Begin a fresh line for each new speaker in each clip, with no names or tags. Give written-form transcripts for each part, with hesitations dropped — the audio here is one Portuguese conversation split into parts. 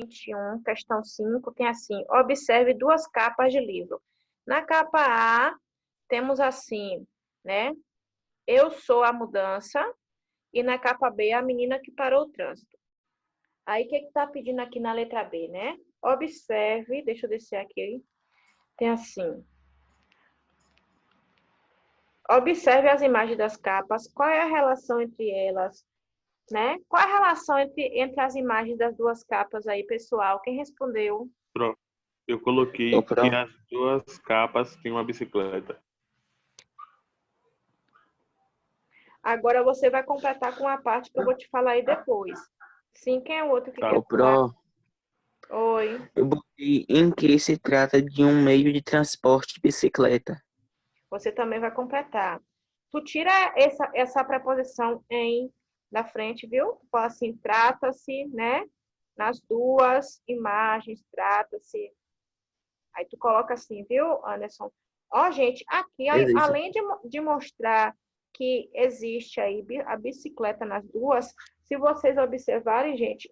21, questão 5, tem assim: observe duas capas de livro. Na capa A, temos assim, né? Eu sou a mudança. E na capa B, a menina que parou o trânsito. Aí, o que está pedindo aqui na letra B, né? Observe, deixa eu descer aqui. Tem assim: observe as imagens das capas. Qual é a relação entre elas? Né? Qual é a relação entre as imagens das duas capas aí, pessoal? Quem respondeu?
Pronto. Eu coloquei que as duas capas têm uma bicicleta.
Agora você vai completar com a parte que eu vou te falar aí depois. Sim, quem é o outro que quer falar? Oi.
Eu botei em que se trata de um meio de transporte de bicicleta.
Você também vai completar. Tu tira essa preposição em da frente, viu? Tu fala assim, trata-se, né? Nas duas imagens, trata-se. Aí tu coloca assim, viu, Anderson? Ó, gente, aqui,
Beleza.
além de mostrar que existe aí a bicicleta nas duas, se vocês observarem, gente,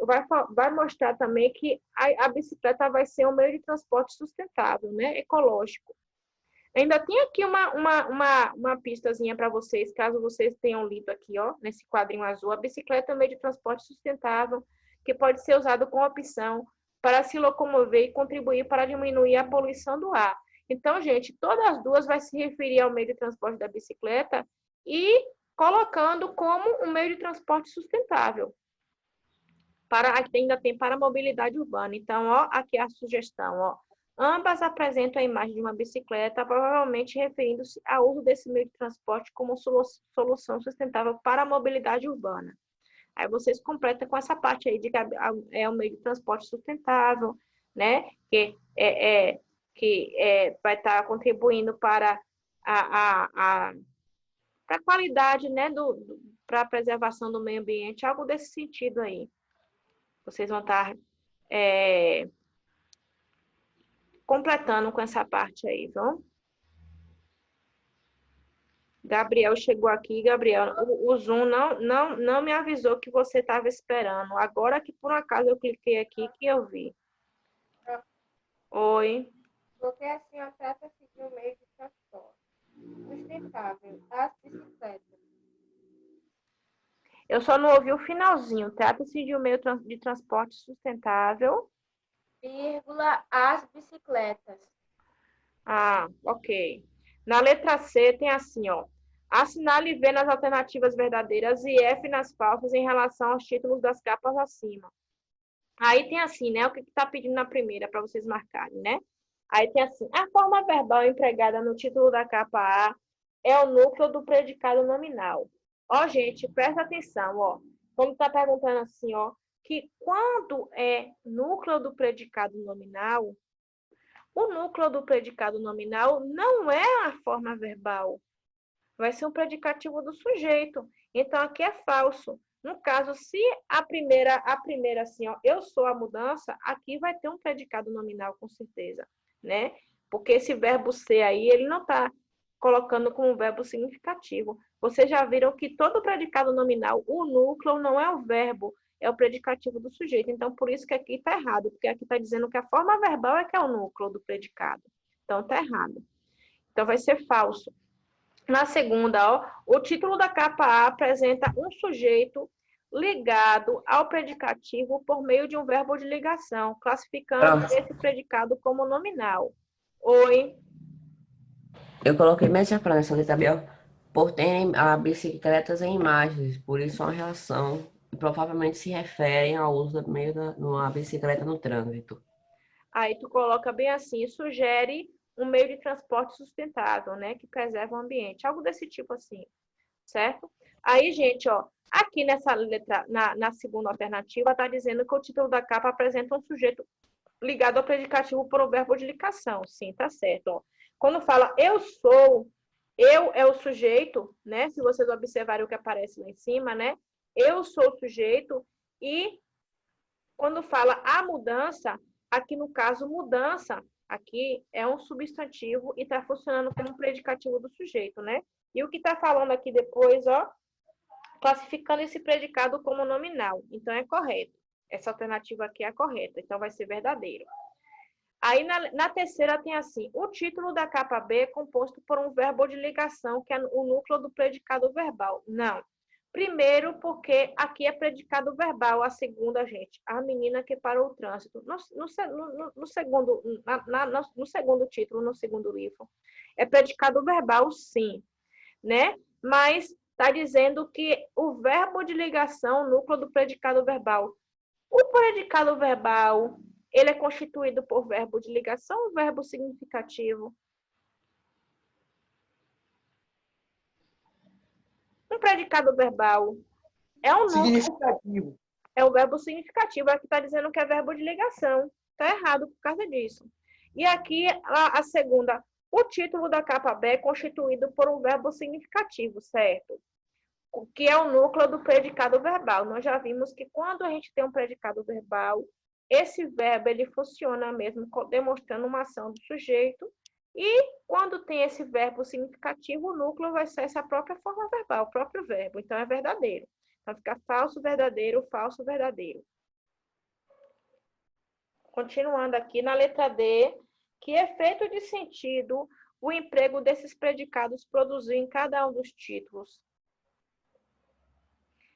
vai mostrar também que a bicicleta vai ser um meio de transporte sustentável, né? Ecológico. Ainda tem aqui uma pistazinha para vocês, caso vocês tenham lido aqui, ó, nesse quadrinho azul. A bicicleta é um meio de transporte sustentável que pode ser usado com opção para se locomover e contribuir para diminuir a poluição do ar. Então, gente, todas as duas vai se referir ao meio de transporte da bicicleta e colocando como um meio de transporte sustentável. Ainda tem para a mobilidade urbana. Então, ó, aqui a sugestão, ó. Ambas apresentam a imagem de uma bicicleta, provavelmente referindo-se ao uso desse meio de transporte como solução sustentável para a mobilidade urbana. Aí vocês completam com essa parte aí de que é um meio de transporte sustentável, né? Que vai estar contribuindo para a qualidade, né? Para a preservação do meio ambiente, algo desse sentido aí. Vocês vão estar completando com essa parte aí, viu? Gabriel chegou aqui. Gabriel, o Zoom não me avisou que você estava esperando. Agora que por um acaso eu cliquei aqui que eu vi. Oi.
Porque assim, trata-se de um meio de transporte sustentável, as bicicletas.
Eu só não ouvi o finalzinho. Trata-se de um meio de transporte sustentável.
Vírgula, as bicicletas.
Ah, ok. Na letra C tem assim, ó. Assinale V nas alternativas verdadeiras e F nas falsas em relação aos títulos das capas acima. Aí tem assim, né? O que está pedindo na primeira para vocês marcarem, né? Aí tem assim, a forma verbal empregada no título da capa A é o núcleo do predicado nominal. Ó, gente, presta atenção, ó. Como está perguntando assim, ó, que quando é núcleo do predicado nominal, o núcleo do predicado nominal não é a forma verbal. Vai ser um predicativo do sujeito. Então, aqui é falso. No caso, se a primeira assim, ó, eu sou a mudança, aqui vai ter um predicado nominal, com certeza, né? Porque esse verbo ser aí, ele não está colocando como verbo significativo. Vocês já viram que todo predicado nominal, o núcleo não é o verbo, é o predicativo do sujeito. Então, por isso que aqui está errado, porque aqui está dizendo que a forma verbal é que é o núcleo do predicado. Então, está errado. Então, vai ser falso. Na segunda, ó, o título da capa A apresenta um sujeito ligado ao predicativo por meio de um verbo de ligação, classificando esse predicado como nominal. Oi.
Eu coloquei mesa para nessa letra B, ó, por terem a bicicletas em imagens, por isso uma relação, e provavelmente se referem ao uso do meio de uma bicicleta no trânsito.
Aí tu coloca bem assim, sugere um meio de transporte sustentável, né, que preserva o ambiente, algo desse tipo assim, certo? Aí, gente, ó, aqui nessa letra, na segunda alternativa, tá dizendo que o título da capa apresenta um sujeito ligado ao predicativo por um verbo de ligação. Sim, tá certo, ó. Quando fala eu sou, eu é o sujeito, né? Se vocês observarem o que aparece lá em cima, né? Eu sou o sujeito e quando fala a mudança, aqui no caso mudança, aqui é um substantivo e está funcionando como um predicativo do sujeito, né? E o que está falando aqui depois, ó, classificando esse predicado como nominal. Então, é correto. Essa alternativa aqui é a correta, então vai ser verdadeiro. Aí, na terceira, tem assim, o título da capa B é composto por um verbo de ligação, que é o núcleo do predicado verbal. Não. Primeiro, porque aqui é predicado verbal. A segunda, gente, a menina que parou o trânsito. No segundo título, no segundo livro, é predicado verbal, sim, né? Mas está dizendo que o verbo de ligação, o núcleo do predicado verbal. O predicado verbal, ele é constituído por verbo de ligação ou verbo significativo? Um predicado verbal é um núcleo.
Significativo.
É o verbo significativo. Aqui está dizendo que é verbo de ligação. Está errado por causa disso. E aqui, a segunda, o título da capa B é constituído por um verbo significativo, certo? Que é o núcleo do predicado verbal. Nós já vimos que quando a gente tem um predicado verbal, esse verbo ele funciona mesmo demonstrando uma ação do sujeito, e quando tem esse verbo significativo, o núcleo vai ser essa própria forma verbal, o próprio verbo. Então, é verdadeiro. Então, fica falso, verdadeiro, falso, verdadeiro. Continuando aqui na letra D, que efeito de sentido o emprego desses predicados produziu em cada um dos títulos?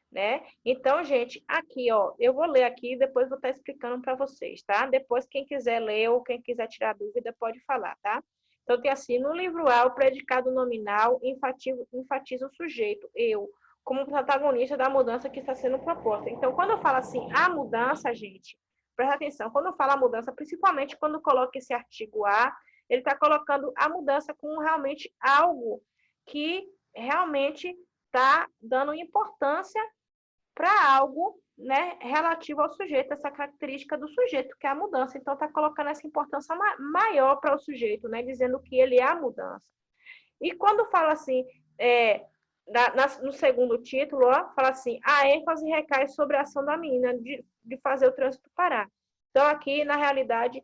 Né? Então, gente, aqui, ó, eu vou ler aqui e depois vou estar explicando para vocês, tá? Depois, quem quiser ler ou quem quiser tirar dúvida, pode falar, tá? Então, tem assim, no livro A, o predicado nominal enfatiza o sujeito, eu, como protagonista da mudança que está sendo proposta. Então, quando eu falo assim, a mudança, gente, presta atenção, quando eu falo a mudança, principalmente quando coloca esse artigo A, ele está colocando a mudança como realmente algo que realmente está dando importância para algo, né, relativo ao sujeito, essa característica do sujeito, que é a mudança. Então, está colocando essa importância maior para o sujeito, né, dizendo que ele é a mudança. E quando fala assim, no segundo título, ó, fala assim, a ênfase recai sobre a ação da menina de fazer o trânsito parar. Então, aqui, na realidade,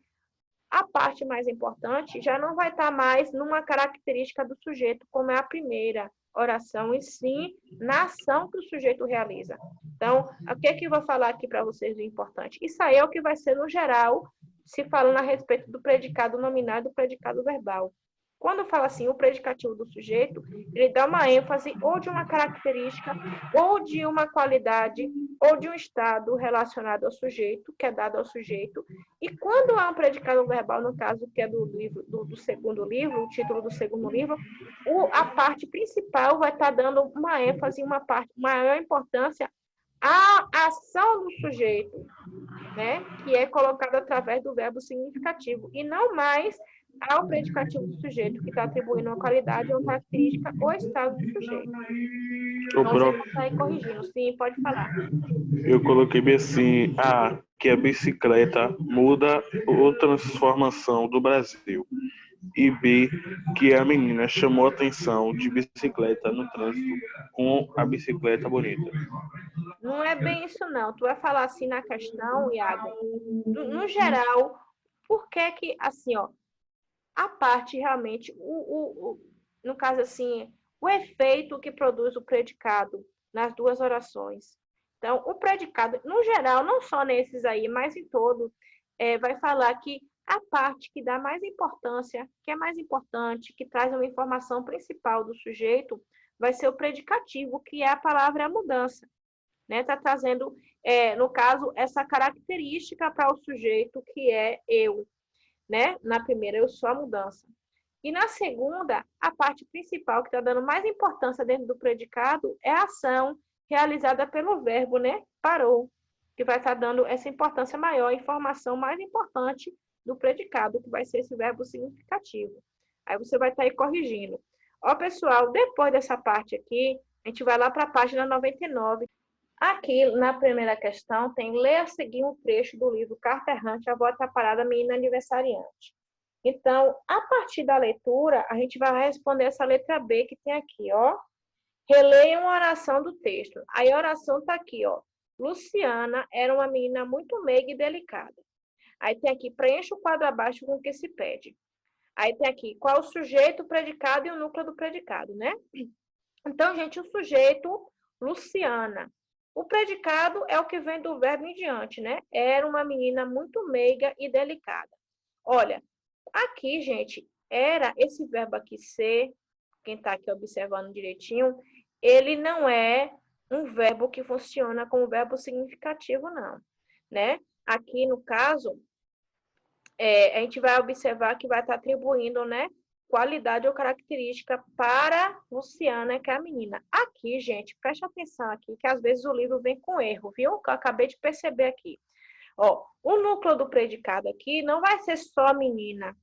a parte mais importante já não vai estar mais numa característica do sujeito, como é a primeira oração, e sim na ação que o sujeito realiza. Então, o que é que eu vou falar aqui para vocês do importante? Isso aí é o que vai ser, no geral, se falando a respeito do predicado nominal e do predicado verbal. Quando fala assim, o predicativo do sujeito, ele dá uma ênfase ou de uma característica, ou de uma qualidade, ou de um estado relacionado ao sujeito, que é dado ao sujeito. E quando há um predicado verbal, no caso que é do segundo livro, o título do segundo livro, a parte principal vai estar dando uma ênfase, uma maior importância à ação do sujeito, né? Que é colocada através do verbo significativo, e não mais ao predicativo do sujeito, que está atribuindo uma qualidade, uma característica ou estado do sujeito. Então, você está aí corrigindo. Sim, pode falar.
Eu coloquei bem assim, A, que a bicicleta muda ou transformação do Brasil. E B, que a menina chamou a atenção de bicicleta no trânsito com a bicicleta bonita.
Não é bem isso, não. Tu vai falar assim na questão, Iago. No geral, por que assim, ó, a parte realmente, no caso assim, o efeito que produz o predicado nas duas orações. Então, o predicado, no geral, não só nesses aí, mas em todo, vai falar que a parte que dá mais importância, que é mais importante, que traz uma informação principal do sujeito, vai ser o predicativo, que é a palavra mudança. Né? Está trazendo, no caso, essa característica para o sujeito, que é eu. Né? Na primeira, eu sou a mudança. E na segunda, a parte principal que está dando mais importância dentro do predicado é a ação realizada pelo verbo, né? Parou, que vai estar dando essa importância maior, a informação mais importante do predicado, que vai ser esse verbo significativo. Aí você vai estar aí corrigindo. Ó, pessoal, depois dessa parte aqui, a gente vai lá para a página 99. Aqui, na primeira questão, tem ler a seguir um trecho do livro Carta Errante, a Avó Atrapalhada, Menina Aniversariante. Então, a partir da leitura, a gente vai responder essa letra B que tem aqui, ó. Releia uma oração do texto. Aí a oração está aqui, ó. Luciana era uma menina muito meiga e delicada. Aí tem aqui, preencha o quadro abaixo com o que se pede. Aí tem aqui, qual o sujeito, o predicado e o núcleo do predicado, né? Então, gente, o sujeito, Luciana. O predicado é o que vem do verbo em diante, né? Era uma menina muito meiga e delicada. Olha, aqui, gente, era esse verbo aqui ser, quem está aqui observando direitinho, ele não é um verbo que funciona como verbo significativo, não, né? Aqui, no caso, a gente vai observar que vai estar atribuindo, né, qualidade ou característica para Luciana, que é a menina. Aqui, gente, preste atenção aqui, que às vezes o livro vem com erro, viu? Que eu acabei de perceber aqui. Ó, o núcleo do predicado aqui não vai ser só a menina,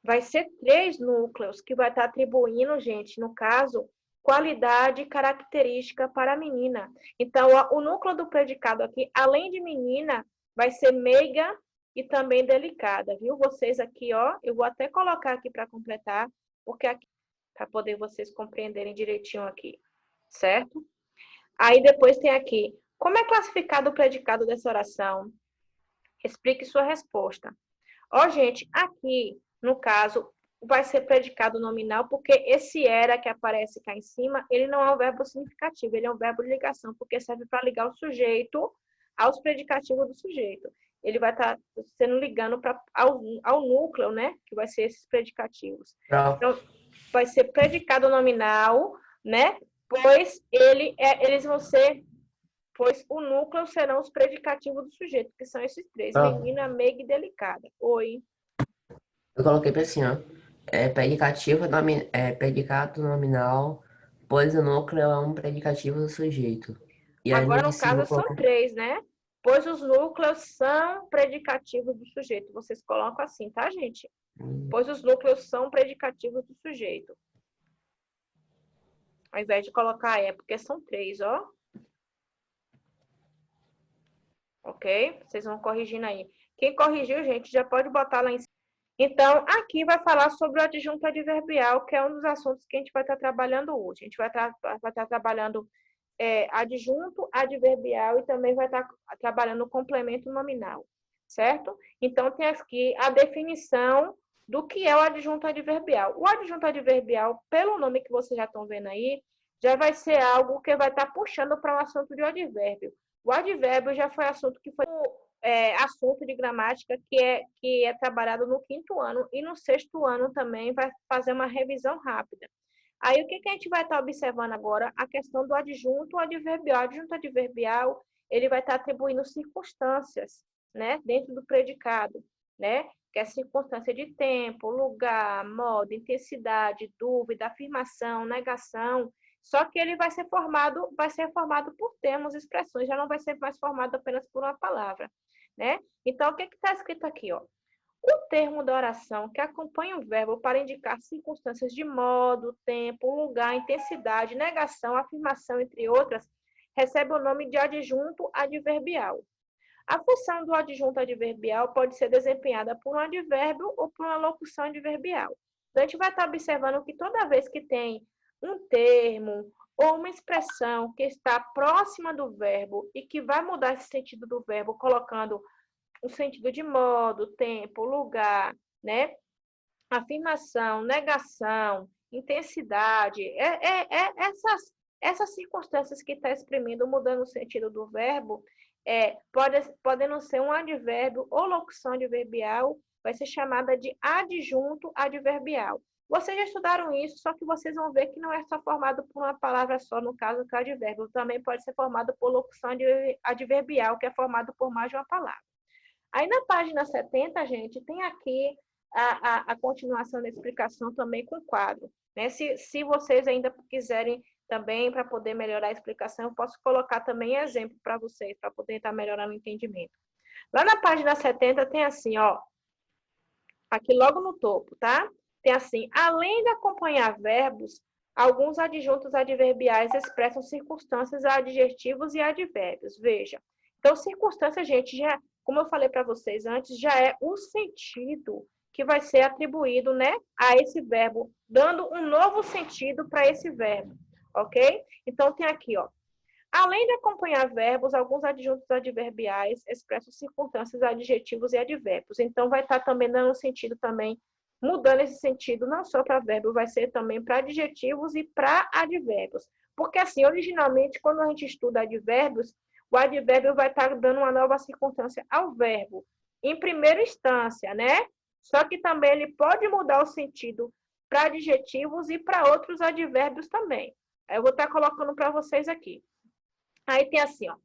vai ser 3 núcleos que vai estar atribuindo, gente, no caso, qualidade e característica para a menina. Então, o núcleo do predicado aqui, além de menina, vai ser meiga e também delicada, viu? Vocês aqui, ó, eu vou até colocar aqui para completar, porque aqui, para poder vocês compreenderem direitinho aqui, certo? Aí depois tem aqui, como é classificado o predicado dessa oração? Explique sua resposta. Ó, gente, aqui, no caso, vai ser predicado nominal, porque esse era que aparece cá em cima, ele não é um verbo significativo, ele é um verbo de ligação, porque serve para ligar o sujeito aos predicativos do sujeito. Ele vai estar sendo ligando ao núcleo, né? Que vai ser esses predicativos. Então, vai ser predicado nominal, né? Pois eles vão ser, pois o núcleo serão os predicativos do sujeito, que são esses 3, menina, meiga e delicada. Oi.
Eu coloquei para assim, ó. Predicado nominal, pois o núcleo é um predicativo do sujeito. E aí
Agora,
em
no
cima
caso,
eu
são
coloquei
3, né? Pois os núcleos são predicativos do sujeito. Vocês colocam assim, tá, gente? Pois os núcleos são predicativos do sujeito. Ao invés de colocar porque são 3, ó. Ok? Vocês vão corrigindo aí. Quem corrigiu, gente, já pode botar lá em cima. Então, aqui vai falar sobre o adjunto adverbial, que é um dos assuntos que a gente vai estar trabalhando hoje. A gente vai estar trabalhando adjunto adverbial e também vai estar trabalhando o complemento nominal, certo? Então, tem aqui a definição do que é o adjunto adverbial. O adjunto adverbial, pelo nome que vocês já estão vendo aí, já vai ser algo que vai estar puxando para o assunto de advérbio. O advérbio já foi assunto que foi assunto de gramática que é trabalhado no 5º ano e no 6º ano também vai fazer uma revisão rápida. Aí, o que a gente vai estar observando agora? A questão do adjunto adverbial. O adjunto adverbial, ele vai estar atribuindo circunstâncias, né, dentro do predicado, né, que é circunstância de tempo, lugar, modo, intensidade, dúvida, afirmação, negação. Só que ele vai ser formado por termos, expressões, já não vai ser mais formado apenas por uma palavra, né? Então, o que está escrito aqui, ó? O termo da oração que acompanha o verbo para indicar circunstâncias de modo, tempo, lugar, intensidade, negação, afirmação, entre outras, recebe o nome de adjunto adverbial. A função do adjunto adverbial pode ser desempenhada por um advérbio ou por uma locução adverbial. Então, a gente vai estar observando que toda vez que tem um termo ou uma expressão que está próxima do verbo e que vai mudar esse sentido do verbo, colocando o sentido de modo, tempo, lugar, né? Afirmação, negação, intensidade, essas circunstâncias que está exprimindo, mudando o sentido do verbo, podem não ser um advérbio ou locução adverbial, vai ser chamada de adjunto adverbial. Vocês já estudaram isso, só que vocês vão ver que não é só formado por uma palavra só, no caso que é advérbio, também pode ser formado por locução adverbial, que é formado por mais de uma palavra. Aí na página 70, gente, tem aqui a continuação da explicação também com quadro, né? Se vocês ainda quiserem também, para poder melhorar a explicação, eu posso colocar também exemplo para vocês, para poder estar melhorando o entendimento. Lá na página 70 tem assim, ó, aqui logo no topo, tá? Tem assim, além de acompanhar verbos, alguns adjuntos adverbiais expressam circunstâncias, adjetivos e advérbios. Veja. Então, circunstância, gente, já, como eu falei para vocês antes, já é o sentido que vai ser atribuído, né, a esse verbo, dando um novo sentido para esse verbo, ok? Então, tem aqui, ó. Além de acompanhar verbos, alguns adjuntos adverbiais expressam circunstâncias, adjetivos e advérbios. Então, vai estar também dando sentido também, mudando esse sentido, não só para verbo, vai ser também para adjetivos e para advérbios. Porque, assim, originalmente, quando a gente estuda advérbios, o advérbio vai estar dando uma nova circunstância ao verbo, em primeira instância, né? Só que também ele pode mudar o sentido para adjetivos e para outros advérbios também. Eu vou estar colocando para vocês aqui. Aí tem assim, ó.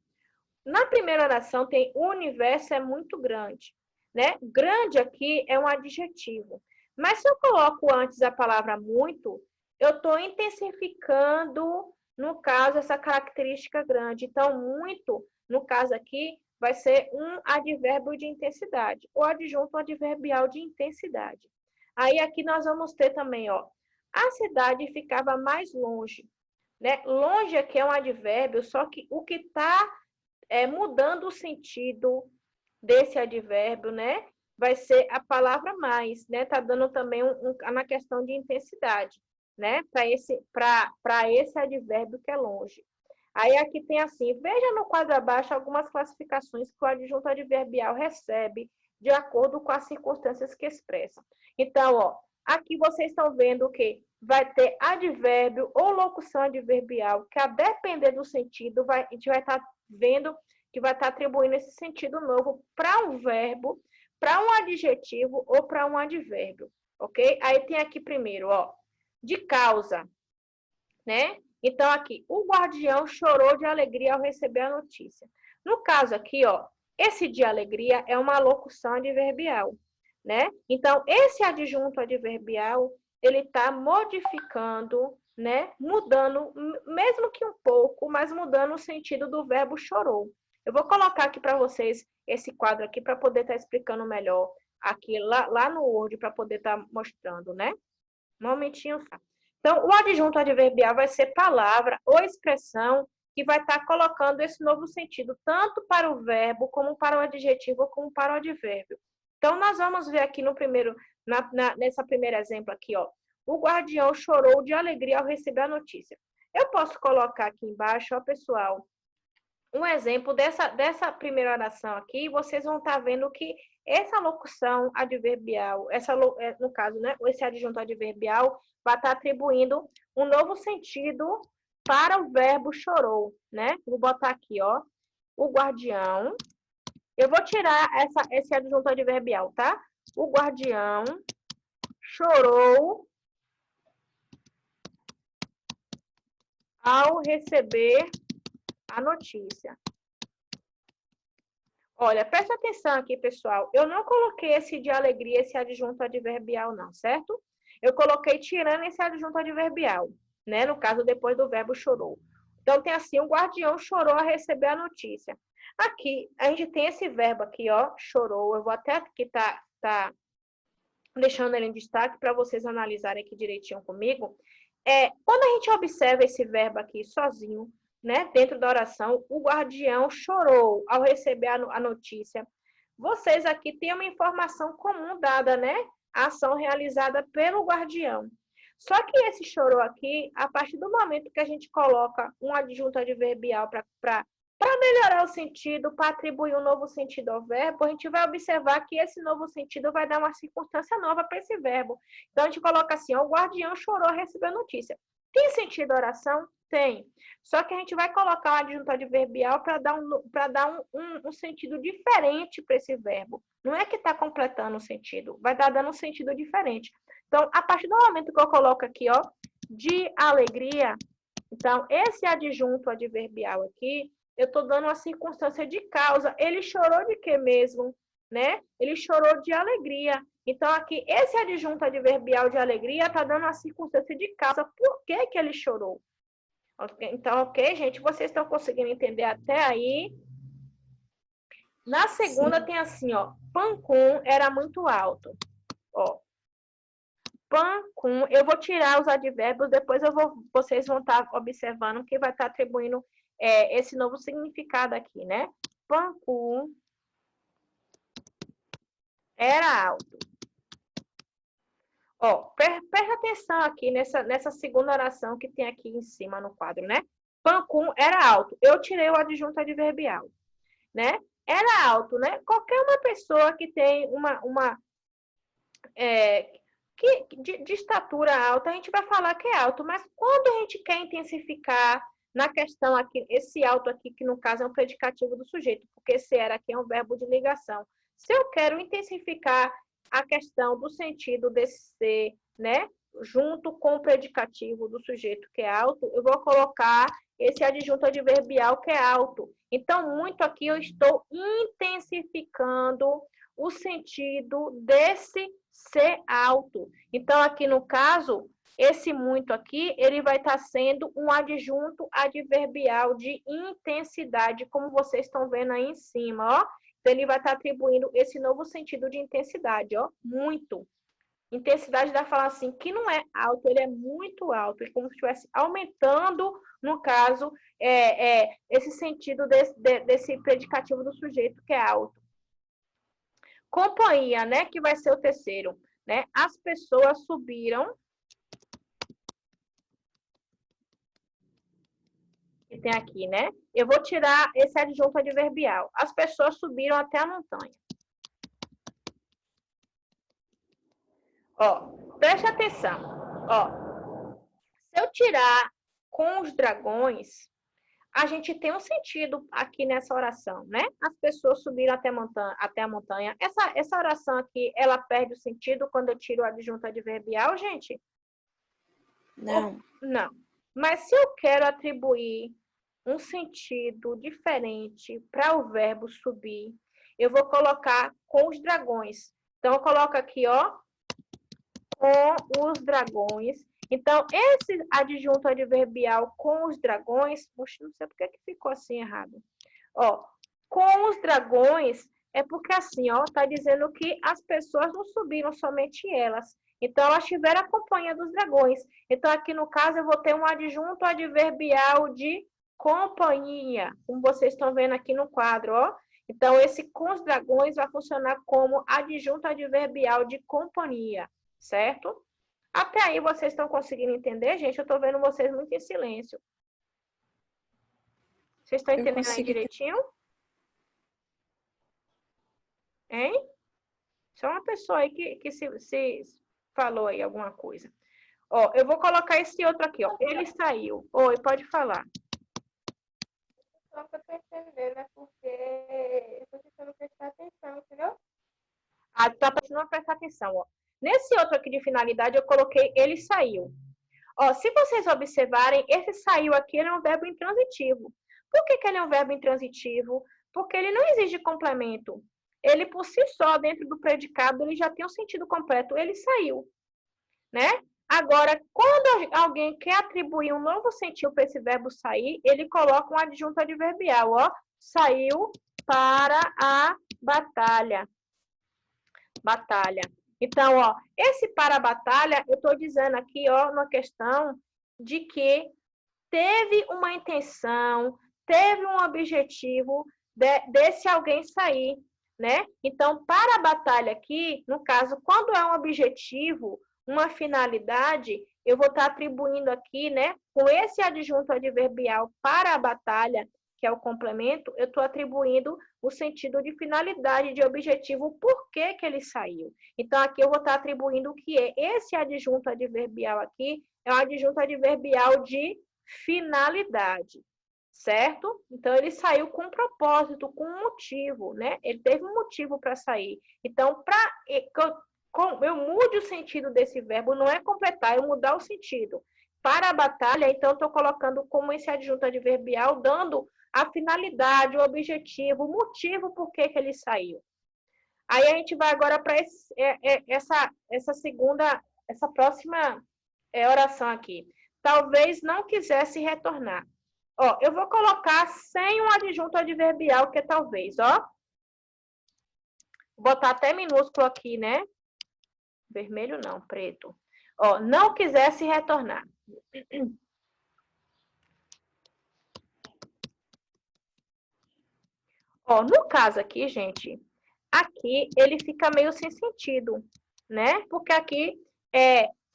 Na primeira oração tem o universo é muito grande, né? Grande aqui é um adjetivo. Mas se eu coloco antes a palavra muito, eu estou intensificando, no caso, essa característica grande. Então, muito, no caso aqui, vai ser um advérbio de intensidade, ou adjunto adverbial de intensidade. Aí aqui nós vamos ter também, ó, a cidade ficava mais longe, né? Longe aqui é um advérbio, só que o que está mudando o sentido desse advérbio, né? Vai ser a palavra mais, né? Tá dando também na questão de intensidade, né? Para esse advérbio que é longe. Aí aqui tem assim, veja no quadro abaixo algumas classificações que o adjunto adverbial recebe de acordo com as circunstâncias que expressam. Então, ó, aqui vocês estão vendo que vai ter advérbio ou locução adverbial, que a depender do sentido, a gente vai estar vendo que vai estar atribuindo esse sentido novo para um verbo, para um adjetivo ou para um advérbio, ok? Aí tem aqui primeiro, ó, de causa, né? Então, aqui, o guardião chorou de alegria ao receber a notícia. No caso aqui, ó, esse de alegria é uma locução adverbial, né? Então, esse adjunto adverbial, ele está modificando, né? Mudando, mesmo que um pouco, mas mudando o sentido do verbo chorou. Eu vou colocar aqui para vocês esse quadro aqui para poder estar explicando melhor aqui lá no Word, para poder estar mostrando, né? Um momentinho só. Então, o adjunto adverbial vai ser palavra ou expressão que vai estar colocando esse novo sentido, tanto para o verbo, como para o adjetivo, como para o advérbio. Então, nós vamos ver aqui no primeiro, nessa primeiro exemplo aqui, ó. O guardião chorou de alegria ao receber a notícia. Eu posso colocar aqui embaixo, ó, pessoal, um exemplo dessa primeira oração aqui, vocês vão estar vendo que essa locução adverbial, no caso, né, esse adjunto adverbial, vai estar atribuindo um novo sentido para o verbo chorou, né? Vou botar aqui, ó, o guardião. Eu vou tirar esse adjunto adverbial, tá? O guardião chorou ao receber a notícia. Olha, presta atenção aqui, pessoal. Eu não coloquei esse de alegria, esse adjunto adverbial, não, certo? Eu coloquei tirando esse adjunto adverbial, né? No caso, depois do verbo chorou. Então, tem assim, o guardião chorou a receber a notícia. Aqui, a gente tem esse verbo aqui, ó, chorou. Eu vou até aqui tá deixando ele em destaque para vocês analisarem aqui direitinho comigo. Quando a gente observa esse verbo aqui sozinho, né, dentro da oração, o guardião chorou ao receber a notícia. Vocês aqui têm uma informação comum dada, né? A ação realizada pelo guardião. Só que esse chorou aqui, a partir do momento que a gente coloca um adjunto adverbial para melhorar o sentido, para atribuir um novo sentido ao verbo, a gente vai observar que esse novo sentido vai dar uma circunstância nova para esse verbo. Então, a gente coloca assim, ó, o guardião chorou ao receber a notícia. Tem sentido a oração? Tem. Só que a gente vai colocar um adjunto adverbial para dar um sentido diferente para esse verbo. Não é que está completando o sentido, vai estar dando um sentido diferente. Então, a partir do momento que eu coloco aqui, ó, de alegria, então, esse adjunto adverbial aqui, eu estou dando uma circunstância de causa. Ele chorou de quê mesmo? Né? Ele chorou de alegria. Então, aqui, esse adjunto adverbial de alegria está dando uma circunstância de causa. Por que que ele chorou? Então, ok, gente? Vocês estão conseguindo entender até aí? Na segunda, sim, tem assim, ó. Pancum era muito alto. Ó. Pancum, eu vou tirar os advérbios, depois vocês vão estar observando que vai estar atribuindo esse novo significado aqui, né? Pancum era alto. Ó, presta atenção aqui nessa segunda oração que tem aqui em cima no quadro, né? Pancum era alto. Eu tirei o adjunto adverbial, né? Era alto, né? Qualquer uma pessoa que tem de estatura alta, a gente vai falar que é alto, mas quando a gente quer intensificar na questão aqui, esse alto aqui, que no caso é um predicativo do sujeito, porque esse era aqui é um verbo de ligação. Se eu quero intensificar a questão do sentido desse ser, né, junto com o predicativo do sujeito que é alto, eu vou colocar esse adjunto adverbial que é alto. Então, muito aqui eu estou intensificando o sentido desse ser alto. Então, aqui no caso, esse muito aqui, ele vai estar sendo um adjunto adverbial de intensidade, como vocês estão vendo aí em cima, ó. Então, ele vai estar atribuindo esse novo sentido de intensidade, ó, muito. Intensidade dá para falar assim, que não é alto, ele é muito alto, é como se estivesse aumentando, no caso, esse sentido desse predicativo do sujeito que é alto. Companhia, né, que vai ser o terceiro, né? As pessoas subiram. Que tem aqui, né? Eu vou tirar esse adjunto adverbial. As pessoas subiram até a montanha. Ó, preste atenção. Ó, se eu tirar com os dragões, a gente tem um sentido aqui nessa oração, né? As pessoas subiram até a montanha. Essa oração aqui, ela perde o sentido quando eu tiro o adjunto adverbial, gente?
Não.
Não. Mas se eu quero atribuir um sentido diferente para o verbo subir, eu vou colocar com os dragões. Então, eu coloco aqui, ó, com os dragões. Então, esse adjunto adverbial com os dragões, puxa, não sei porque que ficou assim errado. Ó, com os dragões é porque assim, ó, tá dizendo que as pessoas não subiram, somente elas. Então, elas tiveram a companhia dos dragões. Então, aqui no caso, eu vou ter um adjunto adverbial de companhia, como vocês estão vendo aqui no quadro, ó. Então, esse com os dragões vai funcionar como adjunto adverbial de companhia, certo? Até aí vocês estão conseguindo entender, gente? Eu estou vendo vocês muito em silêncio. Vocês estão entendendo aí direitinho? Hein? Só uma pessoa aí que se falou aí alguma coisa. Ó, eu vou colocar esse outro aqui, ó. Ele saiu. Oi, pode falar.
Só que eu tô entendendo, é porque eu tô tentando prestar atenção, entendeu?
Ah, tá precisando prestar atenção, ó. Nesse outro aqui de finalidade, eu coloquei ele saiu. Ó, se vocês observarem, esse saiu aqui ele é um verbo intransitivo. Por que ele é um verbo intransitivo? Porque ele não exige complemento. Ele, por si só, dentro do predicado, ele já tem um sentido completo. Ele saiu, né? Agora, quando alguém quer atribuir um novo sentido para esse verbo sair, ele coloca um adjunto adverbial, ó. Saiu para a batalha. Batalha. Então, ó, esse para a batalha, eu estou dizendo aqui, ó, uma questão de que teve uma intenção, teve um objetivo desse alguém sair, né? Então, para a batalha aqui, no caso, quando é um objetivo, uma finalidade, eu vou estar atribuindo aqui, né, com esse adjunto adverbial para a batalha, que é o complemento, eu estou atribuindo o sentido de finalidade, de objetivo, por que ele saiu. Então, aqui eu vou estar atribuindo o que é esse adjunto adverbial aqui, é um adjunto adverbial de finalidade, certo? Então, ele saiu com um propósito, com um motivo, né? Ele teve um motivo para sair. Então, para eu mude o sentido desse verbo, não é completar, é mudar o sentido. Para a batalha, então, estou colocando como esse adjunto adverbial, dando a finalidade, o objetivo, o motivo por que ele saiu. Aí a gente vai agora para essa próxima oração aqui. Talvez não quisesse retornar. Ó, eu vou colocar sem um adjunto adverbial, que é talvez, ó. Vou botar até minúsculo aqui, né? Vermelho não, preto. Ó, não quisesse retornar. Ó, no caso aqui, gente, aqui ele fica meio sem sentido, né? Porque aqui,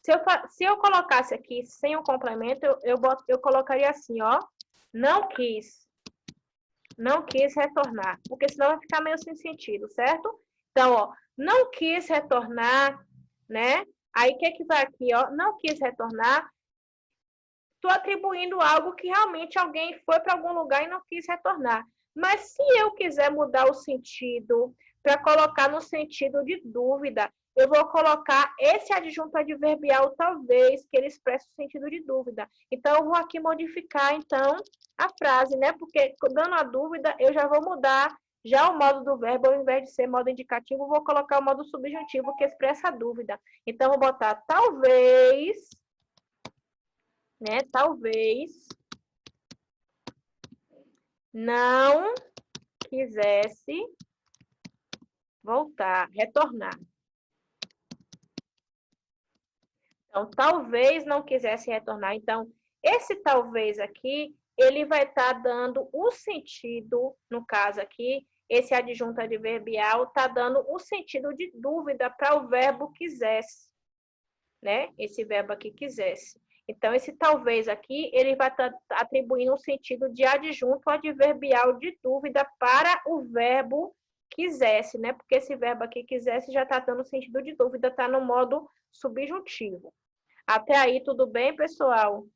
se eu colocasse aqui sem o complemento, eu colocaria assim, ó, não quis retornar, porque senão vai ficar meio sem sentido, certo? Então, ó, não quis retornar, né? Aí, o que que vai aqui, ó? Não quis retornar. Estou atribuindo algo que realmente alguém foi para algum lugar e não quis retornar. Mas se eu quiser mudar o sentido para colocar no sentido de dúvida, eu vou colocar esse adjunto adverbial talvez, que ele expressa o sentido de dúvida. Então, eu vou aqui modificar, então, a frase, né? Porque, dando a dúvida, eu já vou mudar já o modo do verbo, ao invés de ser modo indicativo, eu vou colocar o modo subjuntivo, que expressa a dúvida. Então, eu vou botar talvez, né? Talvez não quisesse voltar, retornar. Então, talvez não quisesse retornar. Então, esse talvez aqui, ele vai estar dando o sentido, no caso aqui, esse adjunto adverbial está dando o sentido de dúvida para o verbo quisesse, né? Esse verbo aqui quisesse. Então, esse talvez aqui, ele vai estar atribuindo o sentido de adjunto adverbial de dúvida para o verbo quisesse, né? Porque esse verbo aqui quisesse já está dando sentido de dúvida, está no modo subjuntivo. Até aí, tudo bem, pessoal?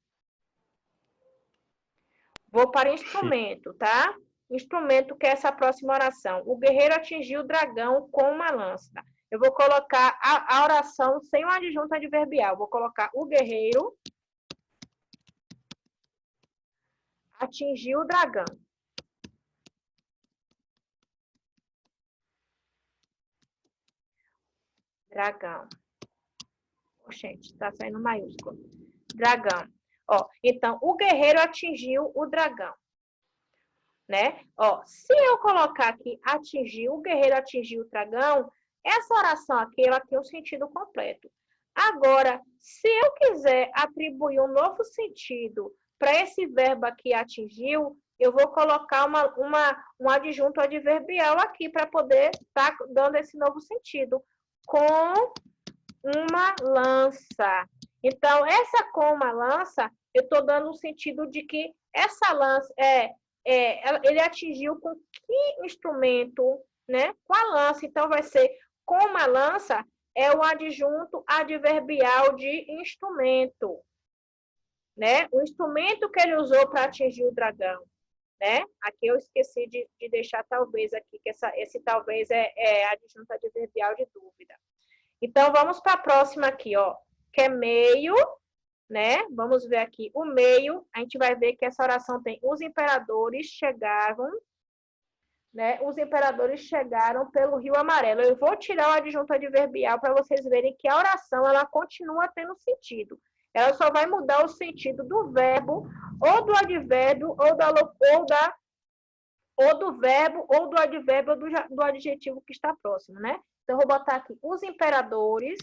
Vou para o instrumento, tá? Instrumento, que é essa próxima oração. O guerreiro atingiu o dragão com uma lança. Eu vou colocar a oração sem um adjunto adverbial. Vou colocar o guerreiro atingiu o dragão. Dragão. Gente, tá saindo maiúsculo. Dragão. Ó, então, o guerreiro atingiu o dragão. Né? Ó, se eu colocar aqui atingiu, o guerreiro atingiu o dragão, essa oração aqui, ela tem um sentido completo. Agora, se eu quiser atribuir um novo sentido para esse verbo aqui atingiu, eu vou colocar um adjunto adverbial aqui para poder estar dando esse novo sentido. Com uma lança. Então, essa com uma lança, eu estou dando o sentido de que essa lança ele atingiu com que instrumento, né? Com a lança. Então, vai ser com uma lança, é o adjunto adverbial de instrumento, né? O instrumento que ele usou para atingir o dragão, né? Aqui eu esqueci de deixar talvez aqui, que esse talvez é adjunto adverbial de dúvida. Então, vamos para a próxima aqui, ó, que é meio, né? Vamos ver aqui o meio. A gente vai ver que essa oração tem os imperadores chegaram, né? Os imperadores chegaram pelo Rio Amarelo. Eu vou tirar o adjunto adverbial para vocês verem que a oração, ela continua tendo sentido. Ela só vai mudar o sentido do verbo, ou do advérbio, ou do verbo, ou do advérbio, ou do adjetivo que está próximo, né? Então, eu vou botar aqui, os imperadores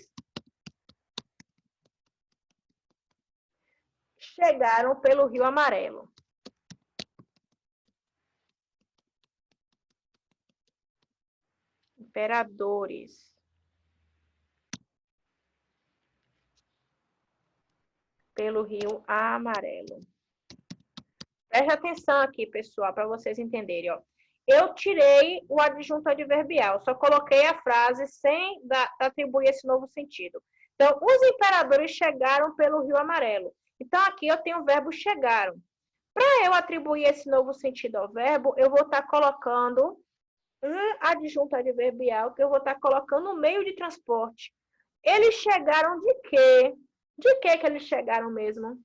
chegaram pelo Rio Amarelo. Imperadores. Pelo Rio Amarelo. Preste atenção aqui, pessoal, para vocês entenderem, ó. Eu tirei o adjunto adverbial, só coloquei a frase sem atribuir esse novo sentido. Então, os imperadores chegaram pelo Rio Amarelo. Então, aqui eu tenho o verbo chegaram. Para eu atribuir esse novo sentido ao verbo, eu vou estar colocando um adjunto adverbial, que eu vou estar colocando no meio de transporte. Eles chegaram de quê? De que eles chegaram mesmo?